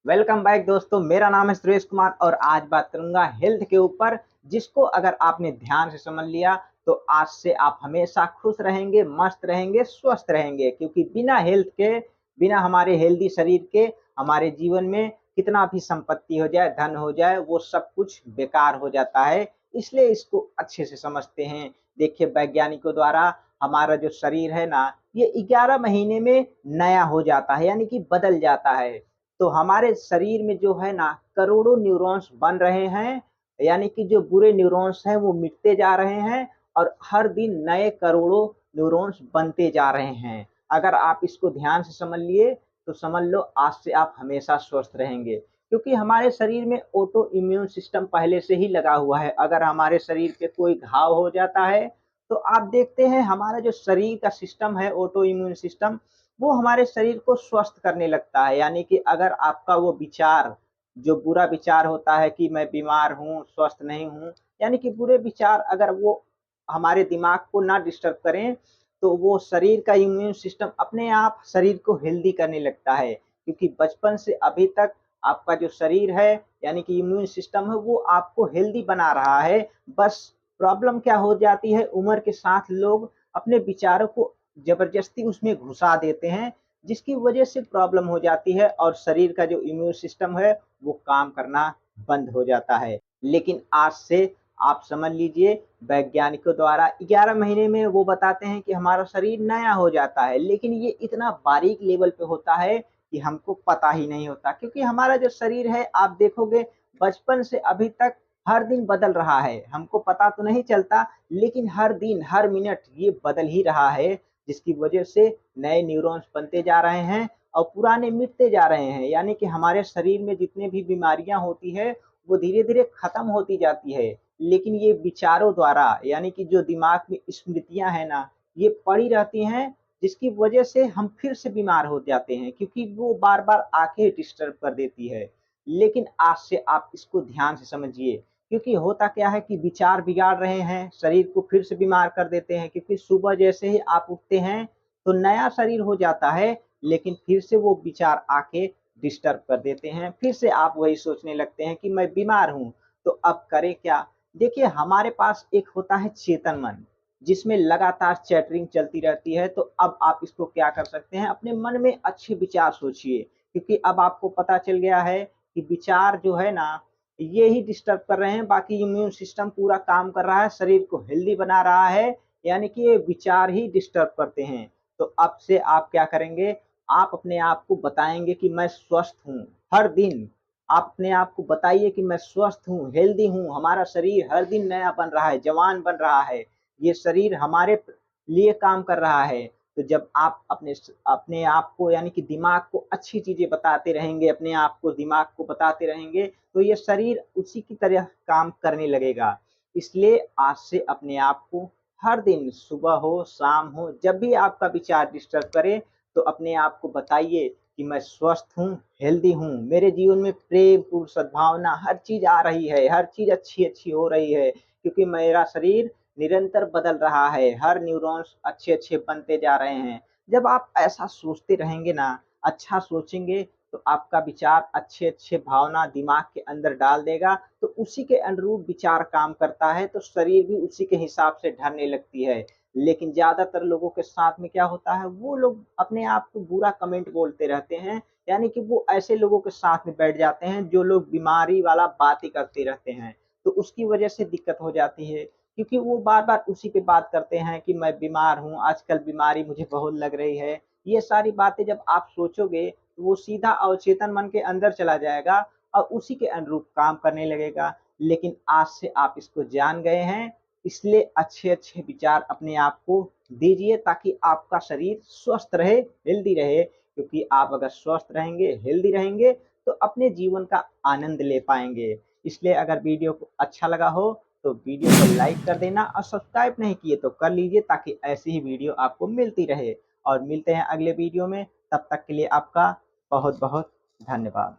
Welcome back दोस्तों। मेरा नाम है सुरेश कुमार और आज बात करूंगा हेल्थ के ऊपर, जिसको अगर आपने ध्यान से समझ लिया तो आज से आप हमेशा खुश रहेंगे, मस्त रहेंगे, स्वस्थ रहेंगे। क्योंकि बिना हेल्थ के, बिना हमारे हेल्दी शरीर के, हमारे जीवन में कितना भी संपत्ति हो जाए, धन हो जाए, वो सब कुछ बेकार हो जाता है। इसलिए इसको अच्छे से समझते हैं। देखिए, वैज्ञानिकों द्वारा हमारा जो शरीर है ना, ये 11 महीने में नया हो जाता है, यानी कि बदल जाता है। तो हमारे शरीर में जो है ना, करोड़ों न्यूरॉन्स बन रहे हैं, यानी कि जो बुरे न्यूरॉन्स हैं वो मिटते जा रहे हैं और हर दिन नए करोड़ों न्यूरॉन्स बनते जा रहे हैं। अगर आप इसको ध्यान से समझ लिए तो समझ लो आज से आप हमेशा स्वस्थ रहेंगे। क्योंकि हमारे शरीर में ऑटो इम्यून सिस्टम पहले से ही लगा हुआ है। अगर हमारे शरीर पे कोई घाव हो जाता है तो आप देखते हैं हमारा जो शरीर का सिस्टम है, ऑटो इम्यून सिस्टम, वो हमारे शरीर को स्वस्थ करने लगता है। यानी कि अगर आपका वो विचार, जो बुरा विचार होता है कि मैं बीमार हूँ, स्वस्थ नहीं हूँ, यानी कि बुरे विचार अगर वो हमारे दिमाग को ना डिस्टर्ब करें, तो वो शरीर का इम्यून सिस्टम अपने आप शरीर को हेल्दी करने लगता है। क्योंकि बचपन से अभी तक आपका जो शरीर है, यानी कि इम्यून सिस्टम है, वो आपको हेल्दी बना रहा है। बस प्रॉब्लम क्या हो जाती है, उम्र के साथ लोग अपने विचारों को ज़बरदस्ती उसमें घुसा देते हैं, जिसकी वजह से प्रॉब्लम हो जाती है और शरीर का जो इम्यून सिस्टम है, वो काम करना बंद हो जाता है। लेकिन आज से आप समझ लीजिए, वैज्ञानिकों द्वारा 11 महीने में वो बताते हैं कि हमारा शरीर नया हो जाता है, लेकिन ये इतना बारीक लेवल पे होता है कि हमको पता ही नहीं होता। क्योंकि हमारा जो शरीर है, आप देखोगे, बचपन से अभी तक हर दिन बदल रहा है। हमको पता तो नहीं चलता, लेकिन हर दिन, हर मिनट ये बदल ही रहा है, जिसकी वजह से नए न्यूरॉन्स बनते जा रहे हैं और पुराने मिटते जा रहे हैं। यानी कि हमारे शरीर में जितने भी बीमारियां होती है, वो धीरे-धीरे खत्म होती जाती है। लेकिन ये विचारों द्वारा, यानी कि जो दिमाग में स्मृतियां हैं ना, ये पड़ी रहती हैं, जिसकी वजह से हम फिर से बीमार हो जाते हैं, क्योंकि वो बार-बार आके डिस्टर्ब कर देती है। लेकिन आज से आप इसको ध्यान से समझिए। क्योंकि होता क्या है कि विचार बिगाड़ रहे हैं, शरीर को फिर से बीमार कर देते हैं। क्योंकि सुबह जैसे ही आप उठते हैं तो नया शरीर हो जाता है, लेकिन फिर से वो विचार आके डिस्टर्ब कर देते हैं। फिर से आप वही सोचने लगते हैं कि मैं बीमार हूँ, तो अब करें क्या? देखिए, हमारे पास एक होता है चेतन मन, जिसमें लगातार चैटरिंग चलती रहती है। तो अब आप इसको क्या कर सकते हैं, अपने मन में अच्छे विचार सोचिए। क्योंकि अब आपको पता चल गया है कि विचार जो है ना, ये ही डिस्टर्ब कर रहे हैं, बाकी इम्यून सिस्टम पूरा काम कर रहा है, शरीर को हेल्दी बना रहा है। यानी कि ये विचार ही डिस्टर्ब करते हैं। तो अब से आप क्या करेंगे, आप अपने आप को बताएंगे कि मैं स्वस्थ हूँ। हर दिन आप अपने आप को बताइए कि मैं स्वस्थ हूँ, हेल्दी हूँ, हमारा शरीर हर दिन नया बन रहा है, जवान बन रहा है, ये शरीर हमारे लिए काम कर रहा है। तो जब आप अपने आप को, यानी कि दिमाग को अच्छी चीजें बताते रहेंगे, अपने आप को, दिमाग को बताते रहेंगे, तो ये शरीर उसी की तरह काम करने लगेगा। इसलिए आज से अपने आप को हर दिन, सुबह हो, शाम हो, जब भी आपका विचार डिस्टर्ब करे, तो अपने आप को बताइए कि मैं स्वस्थ हूँ, हेल्दी हूँ, मेरे जीवन में प्रेम, पूर्ण सद्भावना, हर चीज़ आ रही है, हर चीज़ अच्छी-अच्छी हो रही है। क्योंकि मेरा शरीर निरंतर बदल रहा है, हर न्यूरॉन्स अच्छे-अच्छे बनते जा रहे हैं। जब आप ऐसा सोचते रहेंगे ना, अच्छा सोचेंगे, तो आपका विचार अच्छे-अच्छे भावना दिमाग के अंदर डाल देगा, तो उसी के अनुरूप विचार काम करता है, तो शरीर भी उसी के हिसाब से ढलने लगती है। लेकिन ज़्यादातर लोगों के साथ में क्या होता है, वो लोग अपने आप को बुरा कमेंट बोलते रहते हैं। यानी कि वो ऐसे लोगों के साथ में बैठ जाते हैं जो लोग बीमारी वाला बातें करते रहते हैं, तो उसकी वजह से दिक्कत हो जाती है। क्योंकि वो बार-बार उसी पे बात करते हैं कि मैं बीमार हूँ, आजकल बीमारी मुझे बहुत लग रही है। ये सारी बातें जब आप सोचोगे, तो वो सीधा अवचेतन मन के अंदर चला जाएगा और उसी के अनुरूप काम करने लगेगा। लेकिन आज से आप इसको जान गए हैं, इसलिए अच्छे-अच्छे विचार अपने आप को दीजिए, ताकि आपका शरीर स्वस्थ रहे, हेल्दी रहे। क्योंकि आप अगर स्वस्थ रहेंगे, हेल्दी रहेंगे, तो अपने जीवन का आनंद ले पाएँगे। इसलिए अगर वीडियो को अच्छा लगा हो, तो वीडियो को लाइक कर देना और सब्सक्राइब नहीं किए तो कर लीजिए, ताकि ऐसी ही वीडियो आपको मिलती रहे। और मिलते हैं अगले वीडियो में, तब तक के लिए आपका बहुत-बहुत धन्यवाद।